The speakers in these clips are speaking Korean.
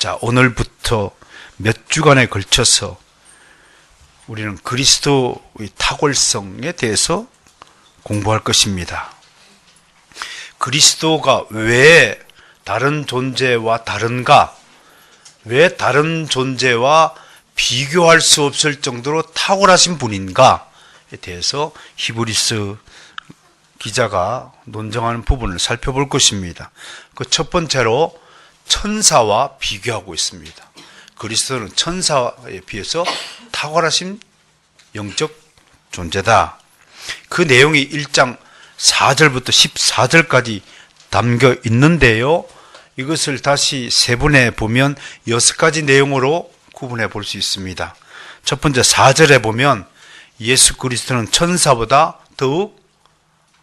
자, 오늘부터 몇 주간에 걸쳐서 우리는 그리스도의 탁월성에 대해서 공부할 것입니다. 그리스도가 왜 다른 존재와 다른가? 왜 다른 존재와 비교할 수 없을 정도로 탁월하신 분인가에 대해서 히브리서 기자가 논증하는 부분을 살펴볼 것입니다. 그 첫 번째로 천사와 비교하고 있습니다. 그리스도는 천사에 비해서 탁월하신 영적 존재다. 그 내용이 1장 4절부터 14절까지 담겨 있는데요. 이것을 다시 세분해 보면 6가지 내용으로 구분해 볼 수 있습니다. 첫 번째 4절에 보면 예수 그리스도는 천사보다 더욱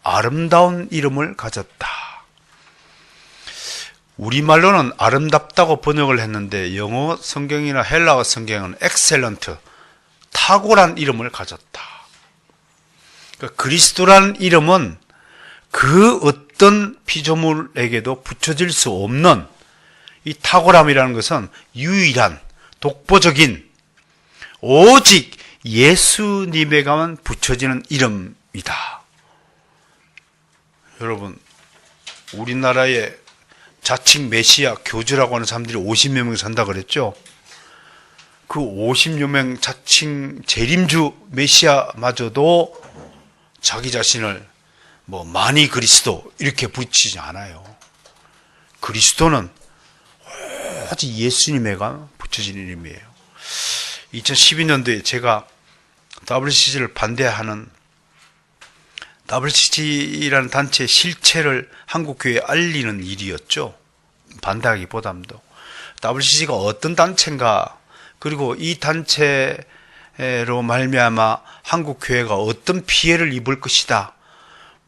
아름다운 이름을 가졌다. 우리말로는 아름답다고 번역을 했는데 영어 성경이나 헬라어 성경은 excellent, 탁월한 이름을 가졌다. 그러니까 그리스도라는 이름은 그 어떤 피조물에게도 붙여질 수 없는 이 탁월함이라는 것은 유일한, 독보적인, 오직 예수님에게만 붙여지는 이름이다. 여러분, 우리나라에 자칭 메시아 교주라고 하는 사람들이 50여 명 산다 그랬죠? 그 50여 명 자칭 재림주 메시아마저도 자기 자신을 많이 그리스도 이렇게 붙이지 않아요. 그리스도는 오직 예수님에게만 붙여진 이름이에요. 2012년도에 제가 WCG를 반대하는 WCG라는 단체의 실체를 한국교회에 알리는 일이었죠. 반대하기보다도 WCG가 어떤 단체인가, 그리고 이 단체로 말미암아 한국교회가 어떤 피해를 입을 것이다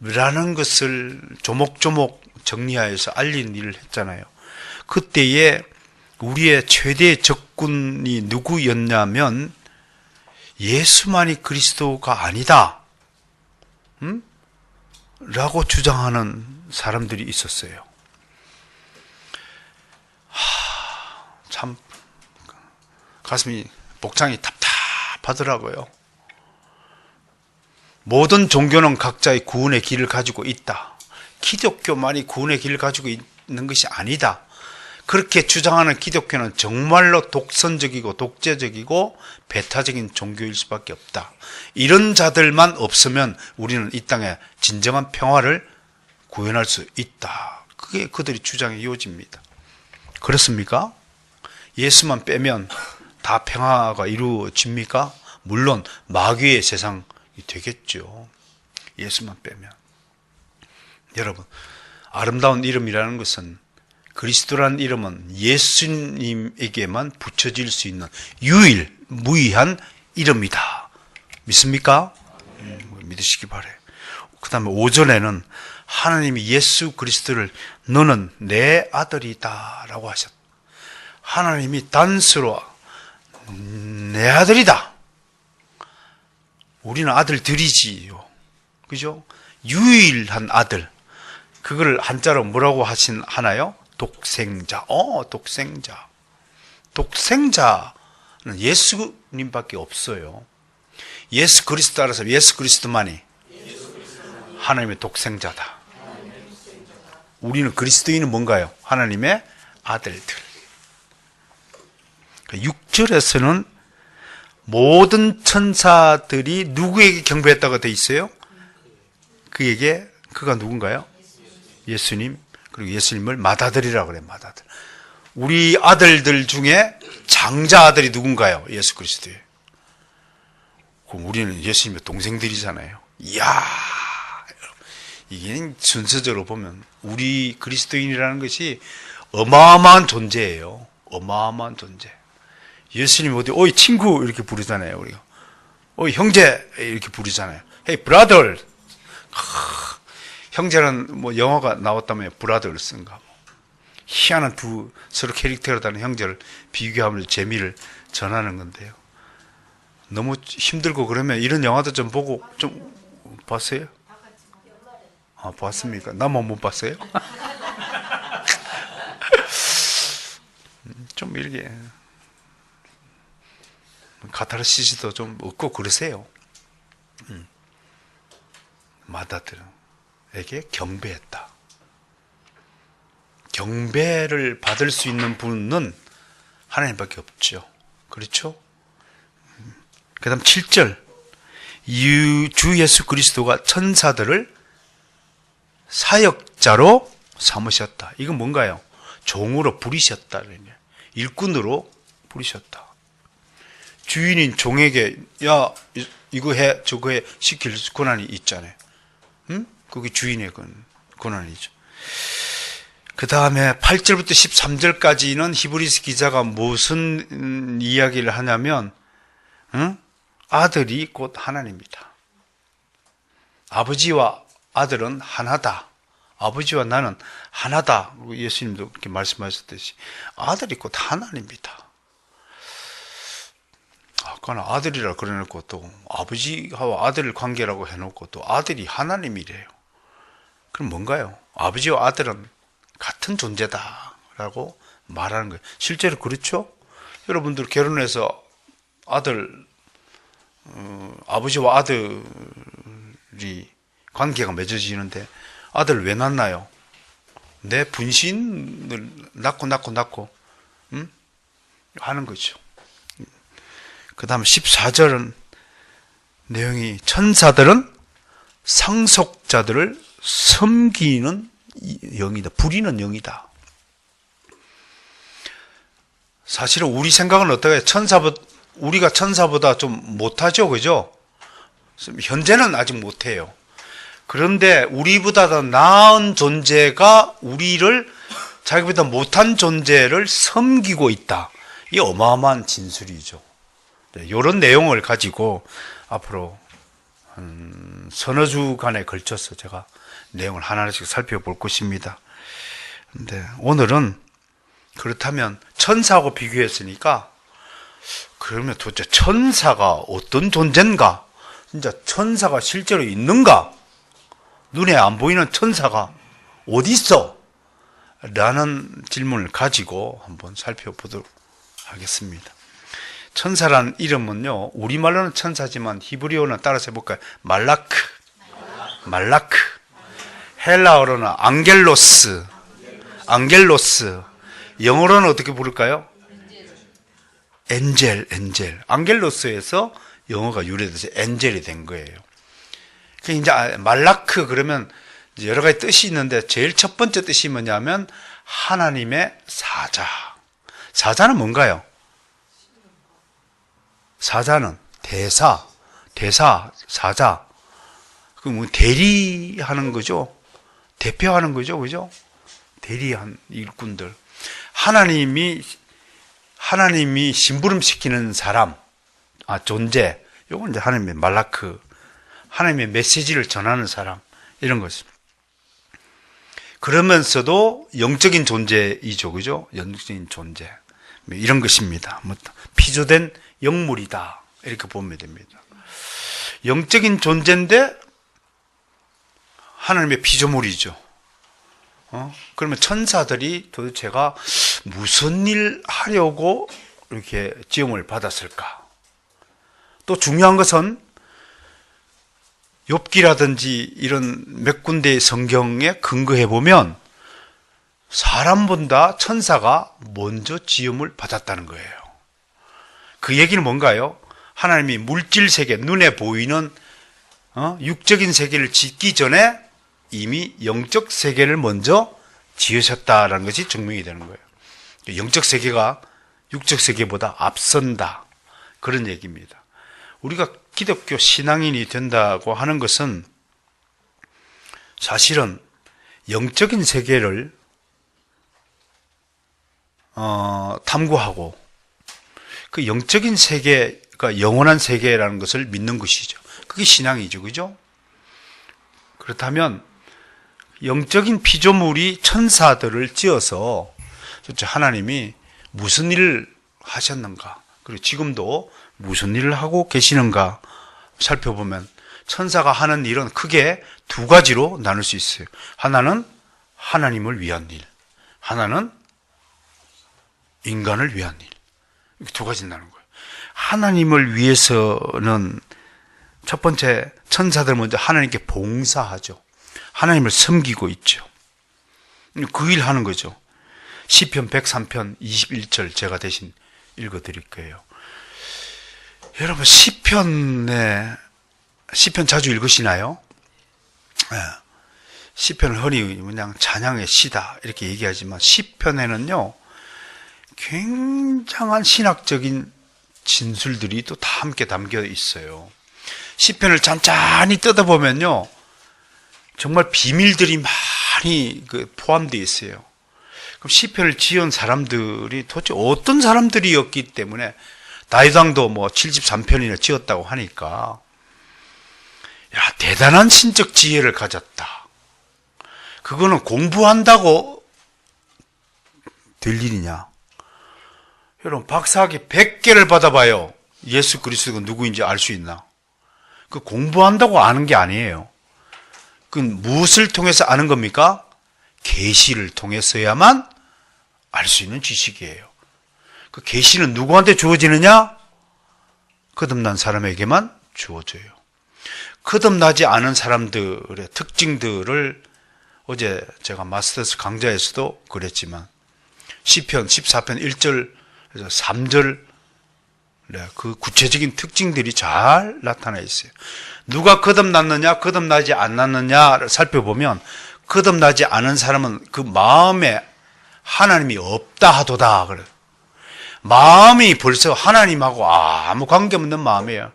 라는 것을 조목조목 정리하여서 알리는 일을 했잖아요. 그때에 우리의 최대 적군이 누구였냐면 예수만이 그리스도가 아니다 라고 주장하는 사람들이 있었어요. 참 가슴이 복장이 답답하더라고요. 모든 종교는 각자의 구원의 길을 가지고 있다. 기독교만이 구원의 길을 가지고 있는 것이 아니다. 그렇게 주장하는 기독교는 정말로 독선적이고 독재적이고 배타적인 종교일 수밖에 없다. 이런 자들만 없으면 우리는 이 땅에 진정한 평화를 구현할 수 있다. 그게 그들의 주장의 요지입니다. 그렇습니까? 예수만 빼면 다 평화가 이루어집니까? 물론 마귀의 세상이 되겠죠. 예수만 빼면. 여러분, 아름다운 이름이라는 것은, 그리스도라는 이름은 예수님에게만 붙여질 수 있는 유일무이한 이름이다. 믿습니까? 믿으시기 바라요. 그 다음에 5절에는 하나님이 예수 그리스도를 너는 내 아들이다 라고 하셨다. 하나님이 단수로 내 아들이다. 우리는 아들들이지요. 그죠? 유일한 아들. 그걸 한자로 뭐라고 하나요? 독생자. 독생자. 독생자는 예수님밖에 없어요. 예수 그리스도 알아서 예수 그리스도만이 하나님의 독생자다. 우리는 그리스도인은 뭔가요? 하나님의 아들들. 6절에서는 모든 천사들이 누구에게 경배했다고 되어 있어요? 그가 누군가요? 예수님. 그리고 예수님을 맏아들이라고 그래요. 맏아들. 우리 아들들 중에 장자 아들이 누군가요? 예수 그리스도예요. 그럼 우리는 예수님의 동생들이잖아요. 이야, 이게 순서적으로 보면 우리 그리스도인이라는 것이 어마어마한 존재예요. 어마어마한 존재. 예수님 어디 어이 친구 이렇게 부르잖아요. 우리가 어이 형제 이렇게 부르잖아요. Hey brother. 형제는 영어가 나왔다면 브라더를 쓴가. 희한한 두 서로 캐릭터로 다른 형제를 비교하면서 재미를 전하는 건데요. 너무 힘들고 그러면 이런 영화도 좀 보고 좀 봤어요? 봤습니까? 나만 못 봤어요? 좀 이렇게 카타르시스도 좀 얻고 그러세요. 마다들에게 경배했다. 경배를 받을 수 있는 분은 하나님밖에 없죠. 그렇죠? 그 다음 7절. 주 예수 그리스도가 천사들을 사역자로 삼으셨다. 이건 뭔가요? 종으로 부리셨다. 일꾼으로 부리셨다. 주인인 종에게 야 이거 해 저거 해 시킬 권한이 있잖아요. 응? 그게 주인의 권한이죠. 그 다음에 8절부터 13절까지는 히브리서 기자가 무슨 이야기를 하냐면 아들이 곧 하나님이다. 아버지와 아들은 하나다. 아버지와 나는 하나다. 예수님도 그렇게 말씀하셨듯이 아들이 곧 하나님이다. 아까는 아들이라 그래놓고 또 아버지와 아들 관계라고 해놓고 또 아들이 하나님이래요. 그럼 뭔가요? 아버지와 아들은 같은 존재다라고 말하는 거예요. 실제로 그렇죠? 여러분들 결혼해서 아버지와 아들이 관계가 맺어지는데 아들 왜 낳나요? 내 분신을 낳고 하는 거죠. 그 다음 14절은 내용이 천사들은 상속자들을 섬기는 영이다. 부리는 영이다. 사실은 우리 생각은 어떻게 우리가 천사보다 좀 못하죠. 그죠? 현재는 아직 못해요. 그런데 우리보다 더 나은 존재가 우리를 자기보다 못한 존재를 섬기고 있다. 이 어마어마한 진술이죠. 이런 내용을 가지고 앞으로 한 서너 주간에 걸쳐서 제가 내용을 하나씩 살펴볼 것입니다. 근데 오늘은 그렇다면 천사하고 비교했으니까 그러면 도대체 천사가 어떤 존재인가? 진짜 천사가 실제로 있는가? 눈에 안 보이는 천사가 어디 있어? 라는 질문을 가지고 한번 살펴보도록 하겠습니다. 천사란 이름은요, 우리말로는 천사지만 히브리어는 따라서 해볼까요? 말라크. 헬라어로는 앙겔로스. 영어로는 어떻게 부를까요? 엔젤. 앙겔로스에서 영어가 유래돼서 엔젤이 된 거예요. 이제 말라크 그러면 여러 가지 뜻이 있는데 제일 첫 번째 뜻이 뭐냐면 하나님의 사자. 사자는 뭔가요? 사자는 대사, 사자. 그 대리하는 거죠. 대표하는 거죠. 그죠? 대리한 일꾼들. 하나님이 심부름시키는 사람, 존재. 요건 이제 하나님의 말라크. 하나님의 메시지를 전하는 사람. 이런 것입니다. 그러면서도 영적인 존재이죠. 그죠? 영적인 존재. 이런 것입니다. 피조된 영물이다. 이렇게 보면 됩니다. 영적인 존재인데 하나님의 피조물이죠. 그러면 천사들이 도대체가 무슨 일 하려고 이렇게 지음을 받았을까? 또 중요한 것은 욥기라든지 이런 몇 군데의 성경에 근거해 보면 사람보다 천사가 먼저 지음을 받았다는 거예요. 그 얘기는 뭔가요? 하나님이 물질 세계, 눈에 보이는 육적인 세계를 짓기 전에 이미 영적 세계를 먼저 지으셨다라는 것이 증명이 되는 거예요. 영적 세계가 육적 세계보다 앞선다. 그런 얘기입니다. 우리가 기독교 신앙인이 된다고 하는 것은 사실은 영적인 세계를 탐구하고 그 영적인 세계가 영원한 세계라는 것을 믿는 것이죠. 그게 신앙이죠. 그죠? 그렇다면 영적인 피조물이 천사들을 지어서 도대체 하나님이 무슨 일을 하셨는가, 그리고 지금도 무슨 일을 하고 계시는가 살펴보면 천사가 하는 일은 크게 두 가지로 나눌 수 있어요. 하나는 하나님을 위한 일, 하나는 인간을 위한 일. 이렇게 두 가지 있다는 거예요. 하나님을 위해서는 첫 번째, 천사들 먼저 하나님께 봉사하죠. 하나님을 섬기고 있죠. 그 일 하는 거죠. 시편 103편 21절 제가 대신 읽어드릴 거예요. 여러분, 시편 자주 읽으시나요? 네. 시편을 흔히 그냥 찬양의 시다 이렇게 얘기하지만, 시편에는요 굉장한 신학적인 진술들이 또 다 함께 담겨 있어요. 시편을 잔잔히 뜯어보면요 정말 비밀들이 많이 포함되어 있어요. 그럼 시편을 지은 사람들이 도대체 어떤 사람들이었기 때문에, 다윗왕도 73편이나 지었다고 하니까, 야, 대단한 신적 지혜를 가졌다. 그거는 공부한다고 될 일이냐? 여러분, 박사학위 100개를 받아봐요. 예수 그리스도가 누구인지 알 수 있나? 그 공부한다고 아는 게 아니에요. 그건 무엇을 통해서 아는 겁니까? 계시를 통해서야만 알 수 있는 지식이에요. 그 계시는 누구한테 주어지느냐? 거듭난 사람에게만 주어져요. 거듭나지 않은 사람들의 특징들을 어제 제가 마스터스 강좌에서도 그랬지만, 시편 14편 1절에서 3절 그 구체적인 특징들이 잘 나타나 있어요. 누가 거듭났느냐, 거듭나지 않았느냐를 살펴보면, 거듭나지 않은 사람은 그 마음에 하나님이 없다 하도다 그래요. 마음이 벌써 하나님하고 아무 관계없는 마음이에요.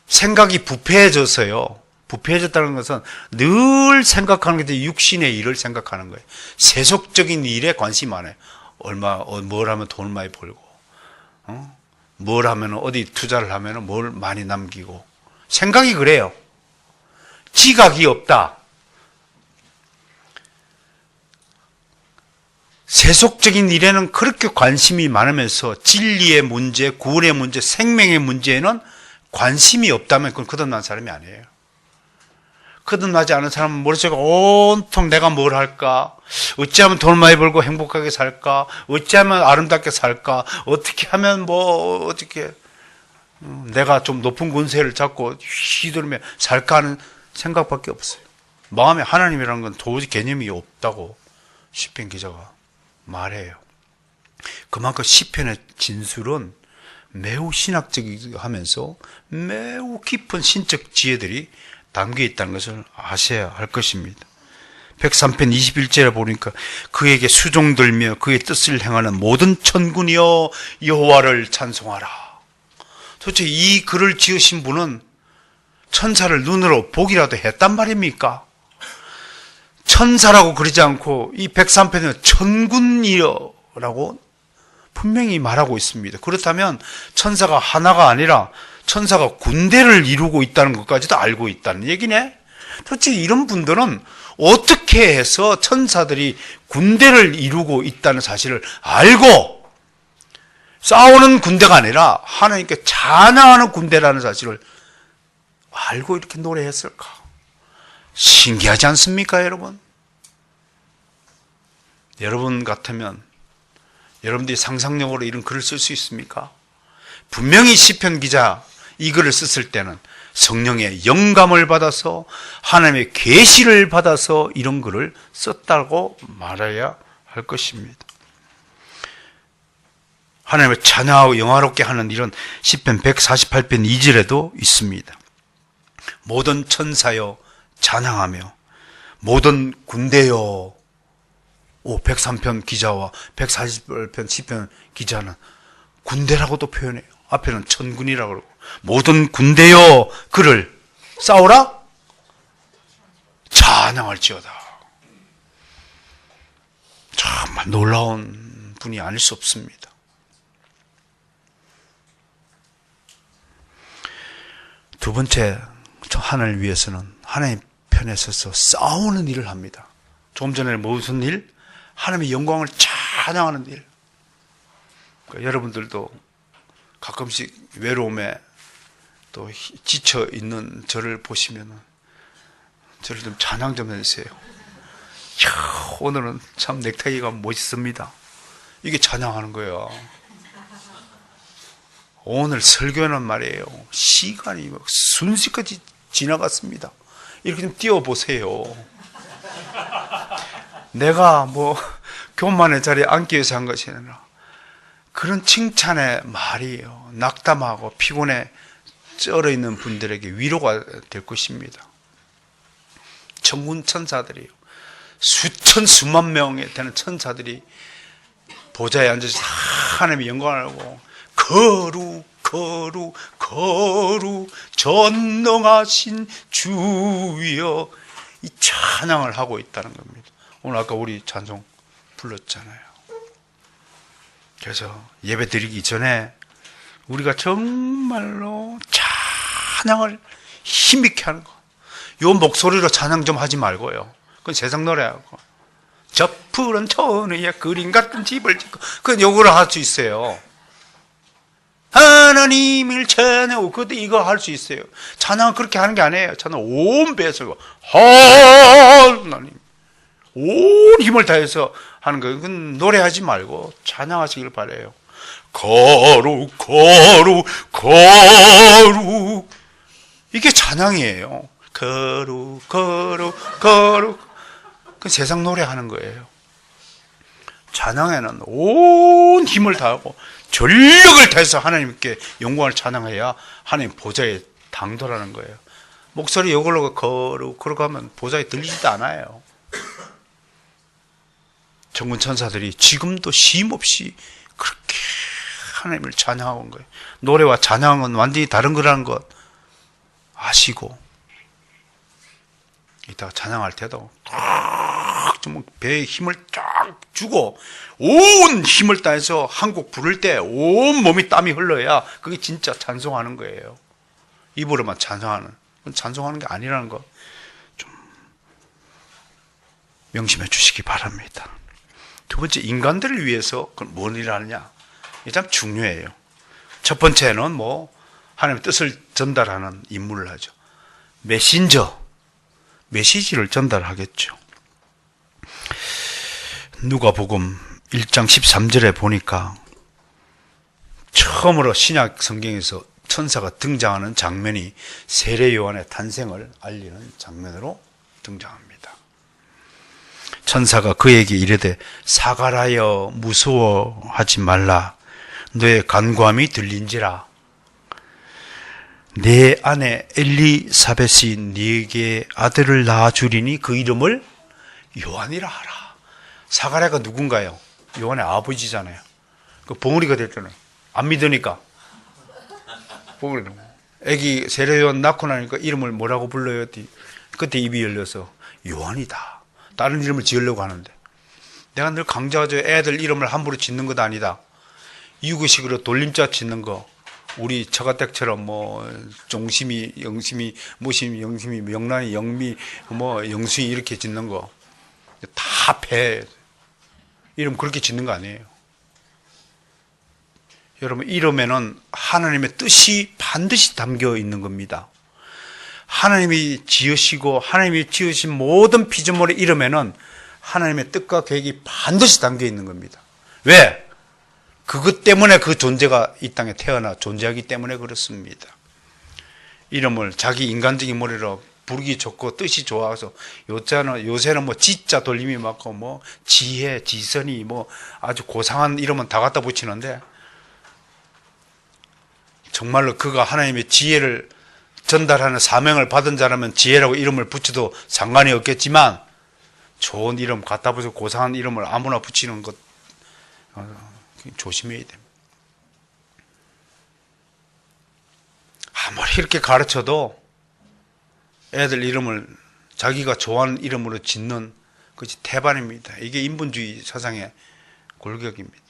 생각이 부패해져서요. 부패해졌다는 것은 늘 생각하는 게 육신의 일을 생각하는 거예요. 세속적인 일에 관심이 많아요. 뭘 하면 돈을 많이 벌고, 뭘 하면 어디 투자를 하면 뭘 많이 남기고, 생각이 그래요. 지각이 없다. 세속적인 일에는 그렇게 관심이 많으면서 진리의 문제, 구원의 문제, 생명의 문제에는 관심이 없다면 그건 거듭난 사람이 아니에요. 거듭나지 않은 사람은 머릿속에 온통 내가 뭘 할까? 어찌하면 돈을 많이 벌고 행복하게 살까? 어찌하면 아름답게 살까? 어떻게 하면 어떻게 내가 좀 높은 권세를 잡고 휘두르며 살까 하는 생각밖에 없어요. 마음에 하나님이라는 건 도저히 개념이 없다고 시편 기자가 말해요. 그만큼 시편의 진술은 매우 신학적이기도 하면서 매우 깊은 신적 지혜들이 담겨 있다는 것을 아셔야 할 것입니다. 103편 21절에 보니까, 그에게 수종들며 그의 뜻을 행하는 모든 천군이여 여호와를 찬송하라. 도대체 이 글을 지으신 분은 천사를 눈으로 보기라도 했단 말입니까? 천사라고 그러지 않고 이 103편에는 천군이여라고 분명히 말하고 있습니다. 그렇다면 천사가 하나가 아니라 천사가 군대를 이루고 있다는 것까지도 알고 있다는 얘기네. 도대체 이런 분들은 어떻게 해서 천사들이 군대를 이루고 있다는 사실을 알고, 싸우는 군대가 아니라 하나님께 찬양하는 군대라는 사실을 알고 이렇게 노래했을까? 신기하지 않습니까, 여러분? 여러분 같으면 여러분들이 상상력으로 이런 글을 쓸 수 있습니까? 분명히 시편 기자 이 글을 썼을 때는 성령의 영감을 받아서, 하나님의 계시를 받아서 이런 글을 썼다고 말해야 할 것입니다. 하나님을 찬양하고 영화롭게 하는 이런 시편 148편 2절에도 있습니다. 모든 천사여 찬양하며 모든 군대여. 103편 기자와 148편 시편 기자는 군대라고도 표현해요. 앞에는 천군이라고 그러고, 모든 군대여 그를 싸우라 찬양할지어다. 정말 놀라운 분이 아닐 수 없습니다. 두 번째, 저 하나님을 위해서는 하나님 편에 서서 싸우는 일을 합니다. 조금 전에 무슨 일? 하나님의 영광을 찬양하는 일. 그러니까 여러분들도 가끔씩 외로움에 또 지쳐 있는 저를 보시면 저를 좀 찬양 좀 해주세요. 이야, 오늘은 참 넥타이가 멋있습니다. 이게 찬양하는 거예요. 오늘 설교는 말이에요. 시간이 순식간에 지나갔습니다. 이렇게 좀 띄워보세요. 내가 뭐 교만의 자리에 앉기 위해서 한 것이 아니라 그런 칭찬의 말이에요. 낙담하고 피곤해 쩔어 있는 분들에게 위로가 될 것입니다. 천군 천사들이요. 수천 수만 명에 되는 천사들이 보좌에 앉아서 하나님의 영광을 하고 거룩 전능하신 주여 이 찬양을 하고 있다는 겁니다. 오늘 아까 우리 찬송 불렀잖아요. 그래서 예배 드리기 전에 우리가 정말로 찬양을 힘있게 하는 거. 요 목소리로 찬양 좀 하지 말고요. 그건 세상 노래하고. 저 푸른 천의 그림 같은 집을 짓고. 그건 요거를 할 수 있어요. 하나님을 찬양하고. 그때 이거 할 수 있어요. 찬양은 그렇게 하는 게 아니에요. 찬양 온 배에서 하나님. 온 힘을 다해서 하는 거예요. 그건 노래하지 말고 찬양하시길 바라요. 거룩 이게 찬양이에요. 거룩 그 세상 노래하는 거예요. 찬양에는 온 힘을 다하고 전력을 다해서 하나님께 영광을 찬양해야 하나님 보좌에 당도라는 거예요. 목소리 이걸로 거룩 하면 보좌에 들리지도 않아요. 천군 천사들이 지금도 쉼없이 그렇게 하나님을 찬양하고 온 거예요. 노래와 찬양은 완전히 다른 거라는 것 아시고 이따가 찬양할 때도 좀 배에 힘을 쫙 주고 온 힘을 다해서 한 곡 부를 때 온 몸이 땀이 흘러야 그게 진짜 찬송하는 거예요. 입으로만 찬송하는 그건 찬송하는 게 아니라는 거 좀 명심해 주시기 바랍니다. 두 번째, 인간들을 위해서 뭔 일을 하느냐? 이게 참 중요해요. 첫 번째는 하나님의 뜻을 전달하는 임무를 하죠. 메시지를 전달하겠죠. 누가복음 1장 13절에 보니까 처음으로 신약 성경에서 천사가 등장하는 장면이 세례 요한의 탄생을 알리는 장면으로 등장합니다. 천사가 그에게 이르되 사가라여 무서워하지 말라. 너의 간구함이 들린지라. 내 아내 엘리사벳이 네게 아들을 낳아주리니 그 이름을 요한이라 하라. 사가랴가 누군가요? 요한의 아버지잖아요. 그 봉우리가 됐잖아요. 안 믿으니까. 봉우리는. 애기 세례 요한 낳고 나니까 이름을 뭐라고 불러요? 그때 입이 열려서 요한이다. 다른 이름을 지으려고 하는데 내가 늘 강조하죠. 애들 이름을 함부로 짓는 것 아니다. 이유식으로 돌림자 짓는 거. 우리 처가댁처럼 종심이, 영심이, 무심, 영심이, 명란이, 영미, 영수이 이렇게 짓는 거 다 패. 이름 그렇게 짓는 거 아니에요. 여러분, 이름에는 하나님의 뜻이 반드시 담겨 있는 겁니다. 하나님이 지으시고 하나님이 지으신 모든 피조물의 이름에는 하나님의 뜻과 계획이 반드시 담겨 있는 겁니다. 왜? 그것 때문에 그 존재가 이 땅에 태어나 존재하기 때문에 그렇습니다. 이름을 자기 인간적인 머리로 부르기 좋고 뜻이 좋아서 요새는 지자 돌림이 많고 지혜, 지선이 아주 고상한 이름은 다 갖다 붙이는데 정말로 그가 하나님의 지혜를 전달하는 사명을 받은 자라면 지혜라고 이름을 붙여도 상관이 없겠지만 좋은 이름 갖다 붙여서 고상한 이름을 아무나 붙이는 것 조심해야 됩니다. 아무리 이렇게 가르쳐도 애들 이름을 자기가 좋아하는 이름으로 짓는 것이 태반입니다. 이게 인본주의 사상의 골격입니다.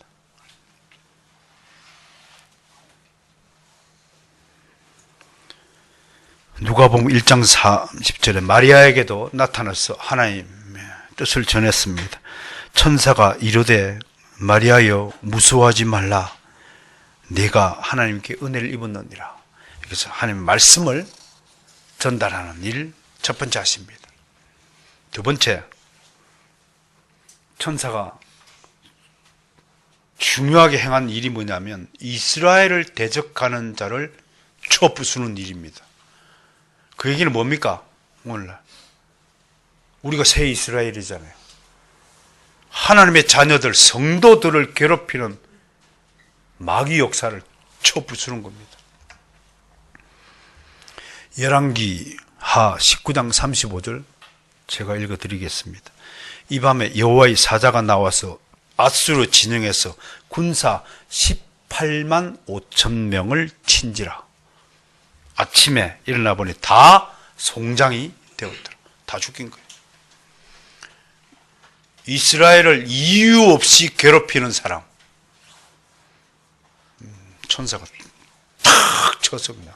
누가복음 1장 30절에 마리아에게도 나타나서 하나님의 뜻을 전했습니다. 천사가 이르되 마리아여 무서워하지 말라. 네가 하나님께 은혜를 입었느니라. 그래서 하나님의 말씀을 전달하는 일 첫 번째 하십니다. 두 번째, 천사가 중요하게 행한 일이 뭐냐면 이스라엘을 대적하는 자를 쳐 부수는 일입니다. 그 얘기는 뭡니까? 오늘날 우리가 새 이스라엘이잖아요. 하나님의 자녀들, 성도들을 괴롭히는 마귀 역사를 쳐 부수는 겁니다. 열왕기 하 19장 35절 제가 읽어드리겠습니다. 이 밤에 여호와의 사자가 나와서 앗수르 진영에서 군사 18만 5천 명을 친지라. 아침에 일어나 보니 다 송장이 되었더라. 다 죽인 거예요. 이스라엘을 이유 없이 괴롭히는 사람, 천사가 탁 쳐서 그냥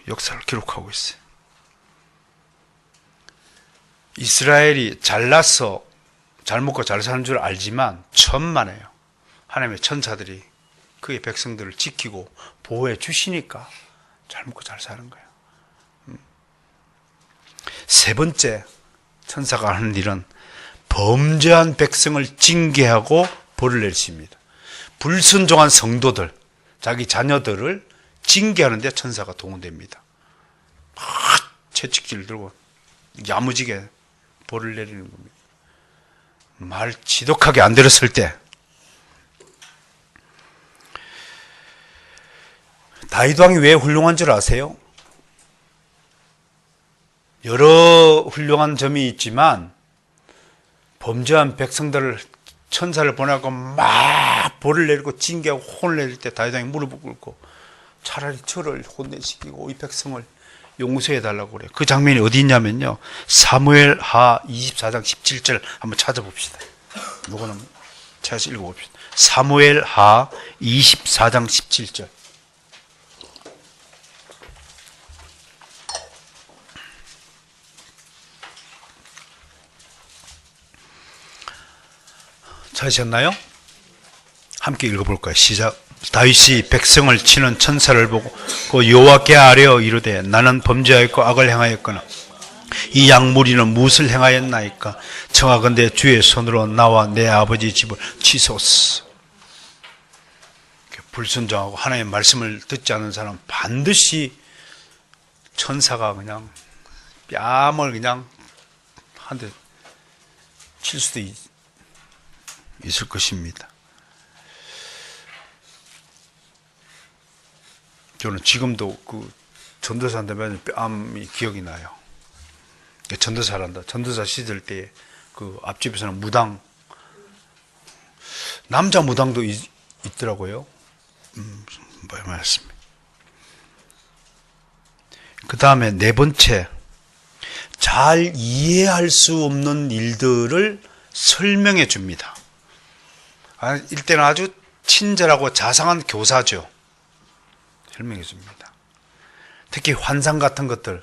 역사를 기록하고 있어요. 이스라엘이 잘나서 잘 먹고 잘 사는 줄 알지만 천만에요. 하나님의 천사들이 그의 백성들을 지키고 보호해 주시니까 잘 먹고 잘 사는 거예요. 세 번째 천사가 하는 일은 범죄한 백성을 징계하고 벌을 내리십니다. 불순종한 성도들, 자기 자녀들을 징계하는 데 천사가 동원됩니다. 채찍질 들고 야무지게 벌을 내리는 겁니다. 말 지독하게 안 들었을 때 다윗 왕이 왜 훌륭한 줄 아세요? 여러 훌륭한 점이 있지만 범죄한 백성들을 천사를 보내고 막 벌을 내리고 징계하고 혼을 내릴 때 다윗 왕이 무릎을 꿇고 차라리 저를 혼내시키고 이 백성을 용서해 달라고 그래요. 그 장면이 어디 있냐면요, 사무엘 하 24장 17절 한번 찾아봅시다. 이거는 찾아서 읽어봅시다. 사무엘 하 24장 17절. 찾으셨나요? 함께 읽어볼까요? 시작. 다윗이 백성을 치는 천사를 보고 그 여호와께 아뢰어 이르되 나는 범죄하였고 악을 행하였거나 이 양무리는 무엇을 행하였나이까? 청하건대 주의 손으로 나와 내 아버지 집을 치소서. 불순종하고 하나님의 말씀을 듣지 않는 사람은 반드시 천사가 그냥 뺨을 그냥 한 대 칠 수도 있을 것입니다. 저는 지금도 그 전도사한테 매일 뺨이 기억이 나요. 전도사란다. 전도사 시절 때 그 앞집에서는 무당, 남자 무당도 있더라고요. 말씀입니다. 그 다음에 네 번째, 잘 이해할 수 없는 일들을 설명해 줍니다. 이때는 아주 친절하고 자상한 교사죠. 설명해 줍니다. 특히 환상 같은 것들.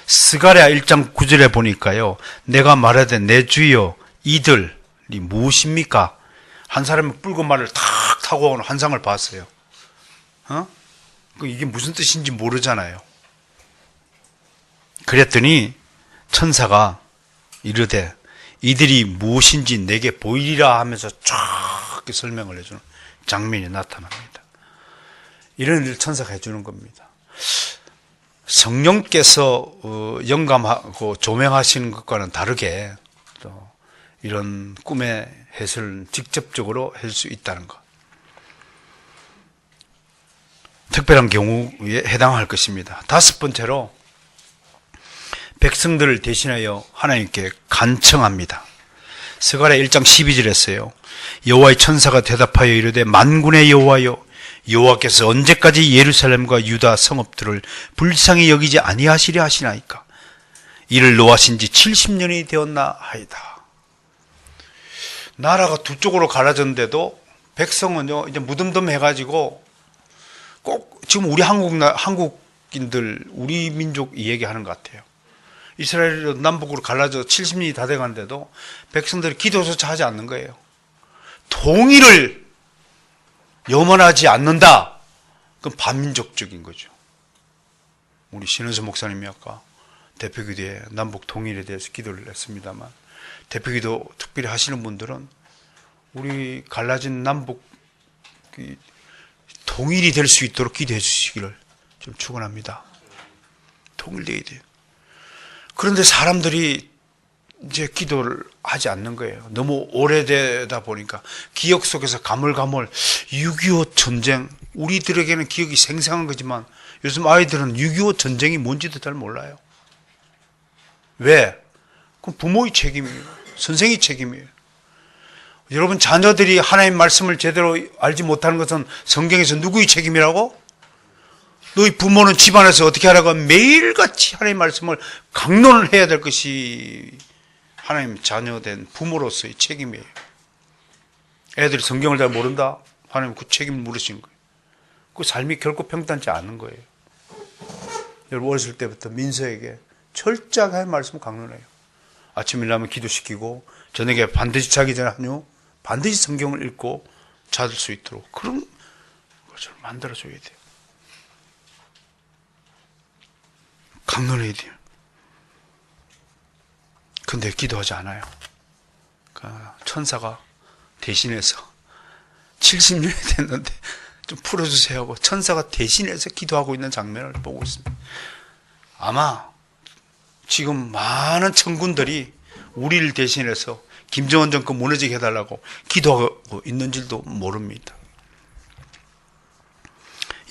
스가랴 1장 9절에 보니까요, 내가 말하되 내 주여 이들이 무엇입니까? 한 사람이 붉은 말을 탁 타고 오는 환상을 봤어요. 이게 무슨 뜻인지 모르잖아요. 그랬더니 천사가 이르되 이들이 무엇인지 내게 보이리라 하면서 쫙 설명을 해주는 장면이 나타납니다. 이런 일을 천사가 해주는 겁니다. 성령께서 영감하고 조명하시는 것과는 다르게 또 이런 꿈의 해설을 직접적으로 할 수 있다는 것. 특별한 경우에 해당할 것입니다. 다섯 번째로 백성들을 대신하여 하나님께 간청합니다. 스가랴 1장 12절에 했어요. 여호와의 천사가 대답하여 이르되 만군의 여호와여 여호와께서 언제까지 예루살렘과 유다 성읍들을 불쌍히 여기지 아니하시려 하시나이까? 이를 노하신 지 70년이 되었나 하이다. 나라가 두 쪽으로 갈라졌는데도 백성은요 이제 무덤덤해가지고 꼭 지금 우리 한국인들 우리 민족 얘기하는 것 같아요. 이스라엘 남북으로 갈라져 70년이 다 돼가는데도 백성들이 기도조차 하지 않는 거예요. 통일을 염원하지 않는다. 그건 반민족적인 거죠. 우리 신은수 목사님이 아까 대표기도에 남북 통일에 대해서 기도를 했습니다만, 대표기도 특별히 하시는 분들은 우리 갈라진 남북 통일이 될 수 있도록 기도해 주시기를 좀 축원합니다. 통일되어야 돼요. 그런데 사람들이 이제 기도를 하지 않는 거예요. 너무 오래되다 보니까 기억 속에서 가물가물 6.25 전쟁, 우리들에게는 기억이 생생한 거지만 요즘 아이들은 6.25 전쟁이 뭔지도 잘 몰라요. 왜? 그건 부모의 책임이에요. 선생의 책임이에요. 여러분 자녀들이 하나님 말씀을 제대로 알지 못하는 것은 성경에서 누구의 책임이라고? 너희 부모는 집안에서 어떻게 하라고? 매일같이 하나님 말씀을 강론을 해야 될 것이 하나님 자녀된 부모로서의 책임이에요. 애들이 성경을 잘 모른다? 하나님 그 책임을 물으신 거예요. 그 삶이 결코 평탄치 않은 거예요. 여러분 어렸을 때부터 민서에게 철저하게 하나님 말씀을 강론해요. 아침 일어나면 기도시키고 저녁에 반드시 자기 전에 한유 반드시 성경을 읽고 자들 수 있도록 그런 것을 만들어줘야 돼요. 강론해야 돼요. 근데 기도하지 않아요. 그러니까 천사가 대신해서 70년이 됐는데 좀 풀어주세요 하고 천사가 대신해서 기도하고 있는 장면을 보고 있습니다. 아마 지금 많은 천군들이 우리를 대신해서 김정은 정권 무너지게 해달라고 기도하고 있는 줄도 모릅니다.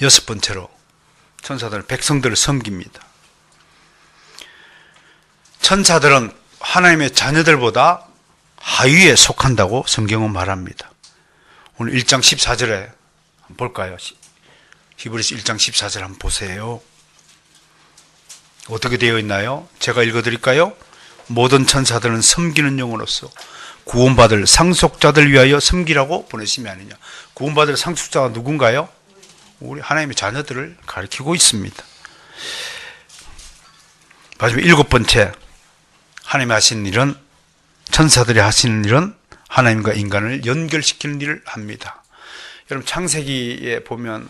여섯 번째로 천사들은 백성들을 섬깁니다. 천사들은 하나님의 자녀들보다 하위에 속한다고 성경은 말합니다. 오늘 1장 14절에 한번 볼까요? 히브리서 1장 14절 한번 보세요. 어떻게 되어 있나요? 제가 읽어드릴까요? 모든 천사들은 섬기는 영으로서 구원받을 상속자들 위하여 섬기라고 보내심이 아니냐. 구원받을 상속자가 누군가요? 우리 하나님의 자녀들을 가리키고 있습니다. 마지막 일곱 번째, 하나님이 하시는 일은, 천사들이 하시는 일은 하나님과 인간을 연결시키는 일을 합니다. 여러분 창세기에 보면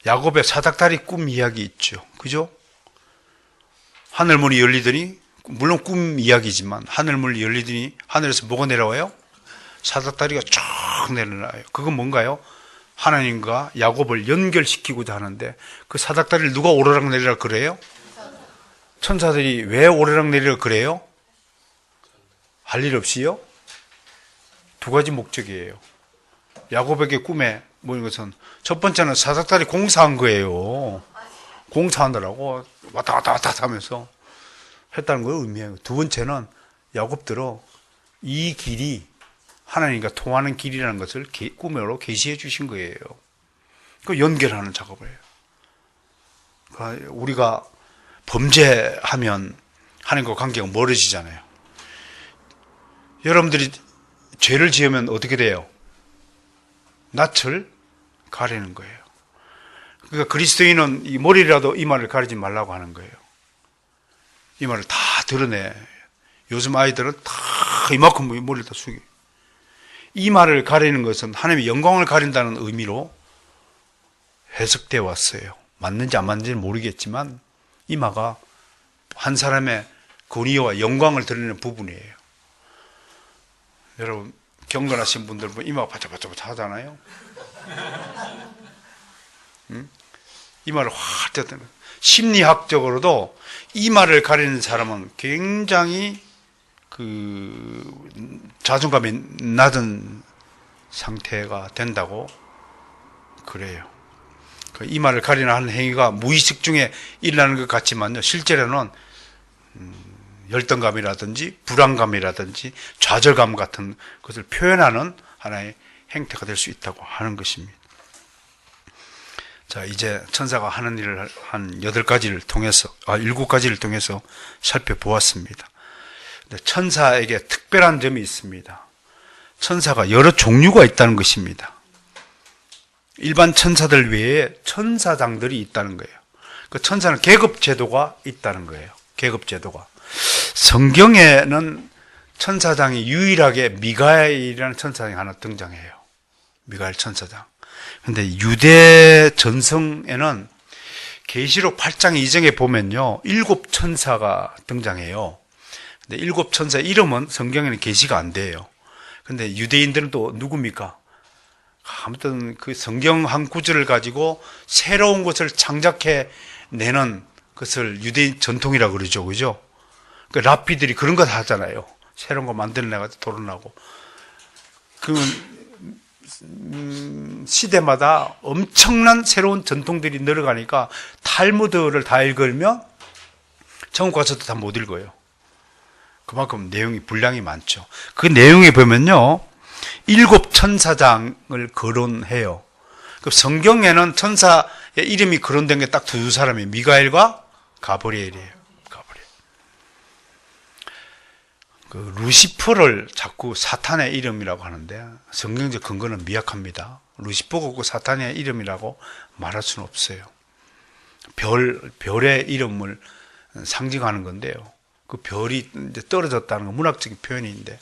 야곱의 사닥다리 꿈 이야기 있죠. 그죠? 하늘문이 열리더니, 물론 꿈 이야기지만 하늘문이 열리더니 하늘에서 뭐가 내려와요? 사닥다리가 쫙 내려놔요. 그건 뭔가요? 하나님과 야곱을 연결시키고자 하는데 그 사닥다리를 누가 오르락 내리락 그래요? 천사들이 왜 오르락 내리락 그래요? 할 일 없이요? 두 가지 목적이에요. 야곱에게 꿈에 모인 것은 첫 번째는 사닥다리 공사한 거예요. 공사하느라고 왔다 갔다 하면서 했다는 걸 의미해요. 두 번째는 야곱들은 이 길이 하나님과 통하는 길이라는 것을 꿈으로 계시해 주신 거예요. 그 연결하는 작업을 해요. 그러니까 우리가 범죄하면 하나님과 관계가 멀어지잖아요. 여러분들이 죄를 지으면 어떻게 돼요? 낯을 가리는 거예요. 그러니까 그리스도인은 이 머리라도 이마를 가리지 말라고 하는 거예요. 이마를 다 드러내. 요즘 아이들은 다 이만큼 머리를 다 숙여. 이마를 가리는 것은 하나님의 영광을 가린다는 의미로 해석되어 왔어요. 맞는지 안 맞는지는 모르겠지만 이마가 한 사람의 권위와 영광을 드러내는 부분이에요. 여러분 경건하신 분들 보면 이마가 바짝바짝 하잖아요. 응? 이마를 확 떼는. 심리학적으로도 이마를 가리는 사람은 굉장히 자존감이 낮은 상태가 된다고 그래요. 이마를 가리는 하는 행위가 무의식 중에 일어나는 것 같지만요, 실제로는 열등감이라든지 불안감이라든지 좌절감 같은 것을 표현하는 하나의 행태가 될 수 있다고 하는 것입니다. 자, 이제 천사가 하는 일을 한 7가지를 통해서 살펴보았습니다. 근데 천사에게 특별한 점이 있습니다. 천사가 여러 종류가 있다는 것입니다. 일반 천사들 외에 천사장들이 있다는 거예요. 그 천사는 계급 제도가 있다는 거예요. 계급 제도가. 성경에는 천사장이 유일하게 미가엘이라는 천사장이 하나 등장해요. 미가엘 천사장. 근데 유대 전성에는 계시록 8장 2장에 보면요, 7천사가 등장해요. 근데 7천사 이름은 성경에는 계시가 안 돼요. 근데 유대인들은 또 누굽니까? 아무튼 그 성경 한 구절을 가지고 새로운 것을 창작해 내는 것을 유대인 전통이라고 그러죠. 그죠? 그 랍비들이 그런 거 하잖아요. 새로운 거 만들어내가지고 토론하고. 그 시대마다 엄청난 새로운 전통들이 늘어가니까 탈무드를 다 읽으면 천국 가서도 다 못 읽어요. 그만큼 내용이 분량이 많죠. 그 내용에 보면요, 7천사장을 거론해요. 그 성경에는 천사의 이름이 거론된 게 딱 두 사람이에요. 미가엘과 가브리엘이에요. 가브리엘. 그 루시퍼를 자꾸 사탄의 이름이라고 하는데 성경적 근거는 미약합니다. 루시퍼가 그 사탄의 이름이라고 말할 수는 없어요. 별의 이름을 상징하는 건데요. 그 별이 이제 떨어졌다는 건 문학적인 표현인데,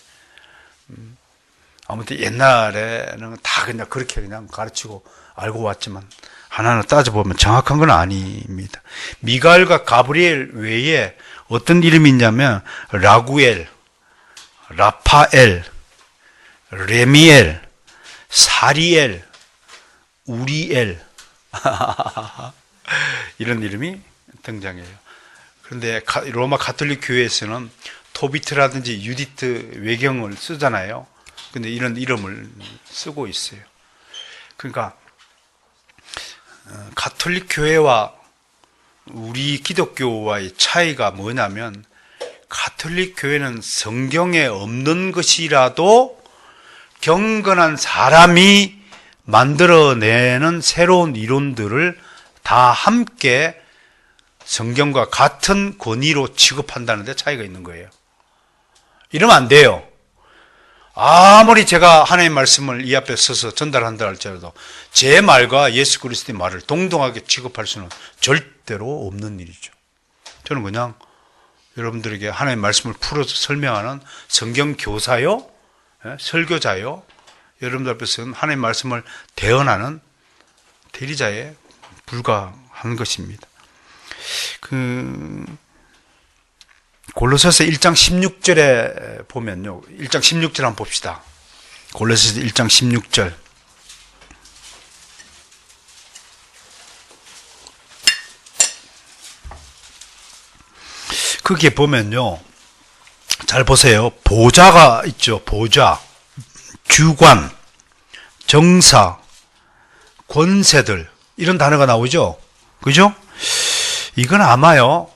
아무튼 옛날에는 다 그냥 그렇게 그냥 가르치고 알고 왔지만 하나는 따져보면 정확한 건 아닙니다. 미가엘과 가브리엘 외에 어떤 이름이 있냐면 라구엘, 라파엘, 레미엘, 사리엘, 우리엘 이런 이름이 등장해요. 그런데 로마 가톨릭 교회에서는 토비트라든지 유디트 외경을 쓰잖아요. 근데 이런 이름을 쓰고 있어요. 그러니까 가톨릭 교회와 우리 기독교와의 차이가 뭐냐면, 가톨릭 교회는 성경에 없는 것이라도 경건한 사람이 만들어내는 새로운 이론들을 다 함께 성경과 같은 권위로 취급한다는 데 차이가 있는 거예요. 이러면 안 돼요. 아무리 제가 하나님의 말씀을 이 앞에 서서 전달한다 할지라도 제 말과 예수 그리스도의 말을 동등하게 취급할 수는 절대로 없는 일이죠. 저는 그냥 여러분들에게 하나님의 말씀을 풀어서 설명하는 성경 교사요, 설교자요, 여러분들 앞에서는 하나님의 말씀을 대언하는 대리자에 불과한 것입니다. 골로새서 1장 16절에 보면요, 1장 16절 한번 봅시다. 골로새서 1장 16절. 거기에 보면요, 잘 보세요. 보좌가 있죠. 보좌, 주관, 정사, 권세들, 이런 단어가 나오죠. 그죠? 이건 아마요,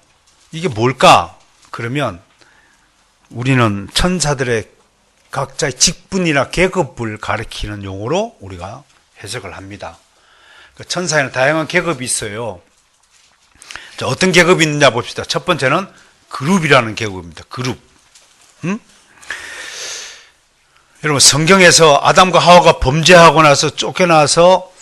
이게 뭘까? 그러면 우리는 천사들의 각자의 직분이나 계급을 가리키는 용어로 우리가 해석을 합니다. 천사에는 다양한 계급이 있어요. 자, 어떤 계급이 있느냐 봅시다. 첫 번째는 그룹이라는 계급입니다. 그룹. 여러분, 성경에서 아담과 하와가 범죄하고 나서 쫓겨나서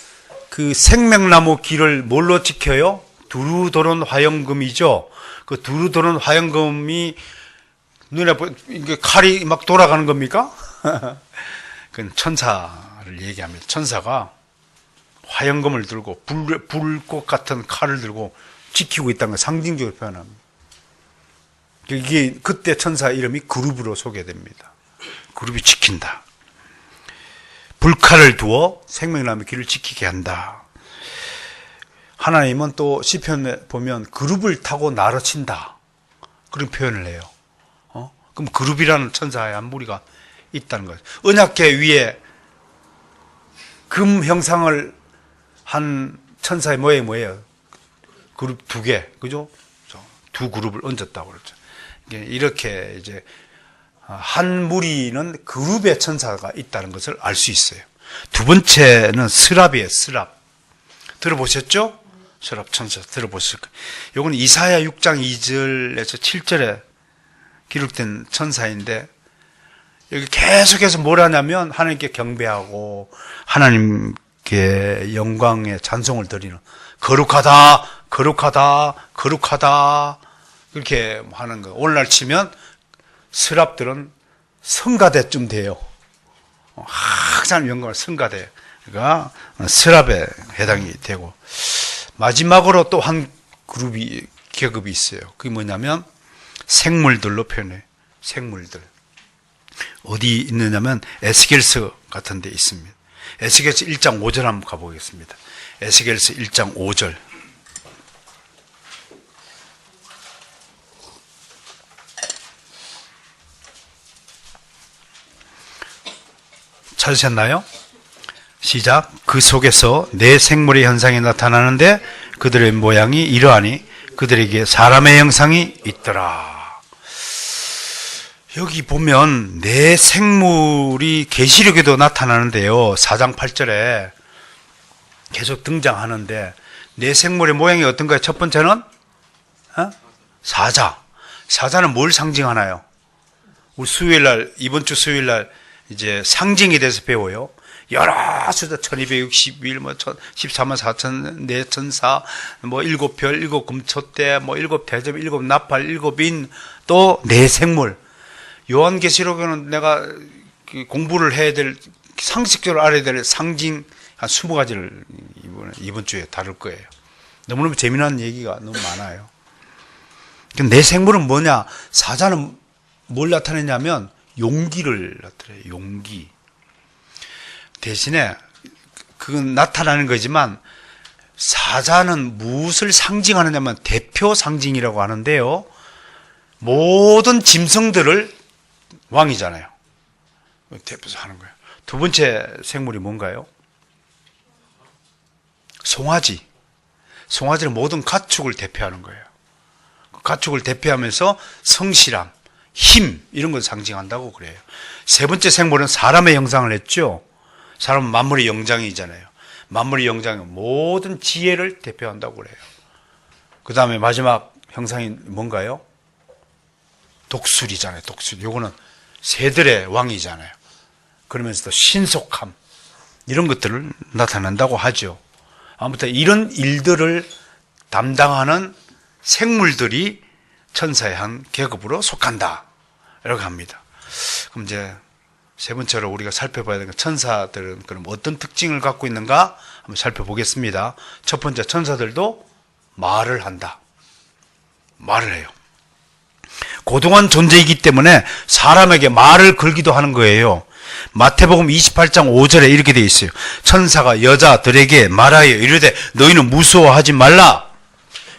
그 생명나무 길을 뭘로 지켜요? 두루 도는 화영금이죠. 그 두루 도는 화영금이 눈에 이게 칼이 막 돌아가는 겁니까? 그건 천사를 얘기합니다. 천사가 화영금을 들고 불꽃 같은 칼을 들고 지키고 있다는 걸 상징적으로 표현합니다. 이게 그때 천사 이름이 그룹으로 소개됩니다. 그룹이 지킨다. 불칼을 두어 생명나무의 길을 지키게 한다. 하나님은 또 시편에 보면 그룹을 타고 나르친다, 그런 표현을 해요. 그럼 그룹이라는 천사의 한 무리가 있다는 거죠. 언약궤 위에 금 형상을 한 천사의 모양이 뭐예요? 그룹 두 개, 그죠? 두 그룹을 얹었다고 그러죠. 이렇게 이제 한 무리는 그룹의 천사가 있다는 것을 알 수 있어요. 두 번째는 스랍이에요. 스랍. 들어보셨죠? 스랍 천사 들어보셨을 거예요. 이건 이사야 6장 2절에서 7절에 기록된 천사인데, 여기 계속해서 뭘 하냐면 하나님께 경배하고 하나님께 영광의 찬송을 드리는, 거룩하다, 거룩하다, 거룩하다, 그렇게 하는 거예요. 오늘날 치면 스랍들은 성가대쯤 돼요. 항상 영광을 성가대가 스랍에 해당이 되고, 마지막으로 또 한 계급이 있어요. 그게 뭐냐면 생물들로 표현해요. 생물들. 어디 있느냐면 에스겔서 같은 데 있습니다. 에스겔서 1장 5절 한번 가보겠습니다. 에스겔서 1장 5절. 찾으셨나요? 시작. 그 속에서 네 생물의 현상이 나타나는데 그들의 모양이 이러하니 그들에게 사람의 형상이 있더라. 여기 보면 네 생물이 계시록에도 나타나는데요. 4장 8절에 계속 등장하는데 네 생물의 모양이 어떤가요? 첫 번째는 사자. 사자는 뭘 상징하나요? 우리 수요일날, 이번 주 수요일날 이제 상징에 대해서 배워요. 여러 숫자 1261, 14만 4천, 4천사, 7별, 7금초대, 7대접, 7나팔, 7인, 또 4생물. 요한계시록에는 내가 공부를 해야 될, 상식적으로 알아야 될 상징 한 20가지를 이번 주에 다룰 거예요. 너무너무 재미난 얘기가 너무 많아요. 4생물은 뭐냐? 사자는 뭘 나타내냐면 용기를 나타내요. 용기. 대신에 그건 나타나는 거지만 사자는 무엇을 상징하느냐면 대표 상징이라고 하는데요. 모든 짐승들을 왕이잖아요. 대표해서 하는 거예요. 두 번째 생물이 뭔가요? 송아지. 송아지는 모든 가축을 대표하는 거예요. 가축을 대표하면서 성실함, 힘 이런 걸 상징한다고 그래요. 세 번째 생물은 사람의 형상을 했죠. 사람은 만물의 영장이잖아요. 만물의 영장은 모든 지혜를 대표한다고 그래요. 그 다음에 마지막 형상이 뭔가요? 독수리잖아요. 독수리. 요거는 새들의 왕이잖아요. 그러면서도 신속함 이런 것들을 나타낸다고 하죠. 아무튼 이런 일들을 담당하는 생물들이 천사의 한 계급으로 속한다 이렇게 합니다. 그럼 이제 세 번째로 우리가 살펴봐야 되는 천사들은 그럼 어떤 특징을 갖고 있는가 한번 살펴보겠습니다. 첫 번째, 천사들도 말을 한다. 말을 해요. 고등한 존재이기 때문에 사람에게 말을 걸기도 하는 거예요. 마태복음 28장 5절에 이렇게 되어 있어요. 천사가 여자들에게 말하여 이르되 너희는 무서워하지 말라.